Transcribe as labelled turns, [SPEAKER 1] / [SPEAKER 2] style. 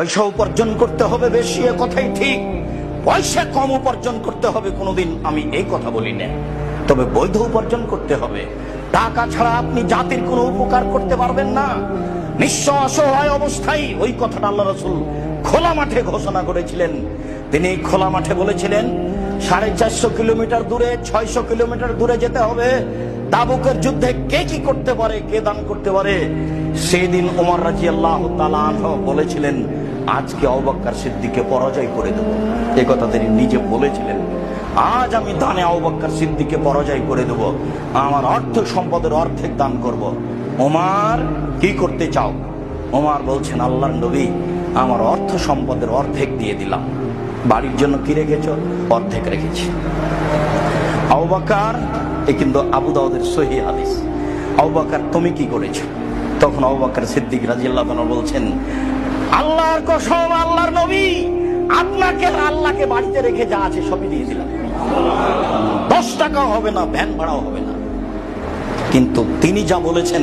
[SPEAKER 1] পয়সা উপার্জন করতে হবে বেশি, এ কথাই ঠিক। পয়সা কম উপার্জন করতে হবে কোনোদিন আমি এই কথা বলি না, তবে বৈধ উপার্জন করতে হবে। টাকা ছাড়া আপনি জাতির কোনো উপকার করতে পারবেন না। নিঃস্ব অসহায় অবস্থায় ওই কথাটা আল্লাহ রাসূল খোলা মাঠে ঘোষণা করেছিলেন। তিনি খোলা মাঠে বলেছিলেন 450 কিলোমিটার দূরে, 600 কিলোমিটার দূরে যেতে হবে। তাবুকের যুদ্ধে কে কি করতে পারে, কে দান করতে পারে। সেদিন ওমর রাদিয়াল্লাহু তাআলা আনহু বলেছিলেন, আজকে আবু বকর সিদ্দিককে পরাজয় করে দেব। এই কথা তিনি নিজে বলেছিলেন, আজ আমি দানে আবু বকর সিদ্দিককে পরাজয় করে দেব, আমার অর্থ সম্পদের অর্ধেক দান করব। ওমর, কি করতে চাও? ওমর বলছেন, আল্লাহর নবী, আমার অর্থ সম্পদের অর্ধেক দিয়ে দিলাম। বাড়ির জন্য কি রেখেছ? অর্ধেক রেখেছি। আবু বকর, এ কিন্তু আবু দাউদের সহিহ হাদিস। আবু বকর, তুমি কি করেছো? তখন আবু বকর সিদ্দিক রাদিয়াল্লাহু আনহু বলছেন, আল্লাহর কসম, আল্লাহর নবী, আপনাকে আল্লাহকে বাড়িতে রেখে যা আছে সবই দিয়ে দিলাম। 10 টাকাও হবে না, ভ্যান ভাড়াও হবে না। কিন্তু তিনি যা বলেছেন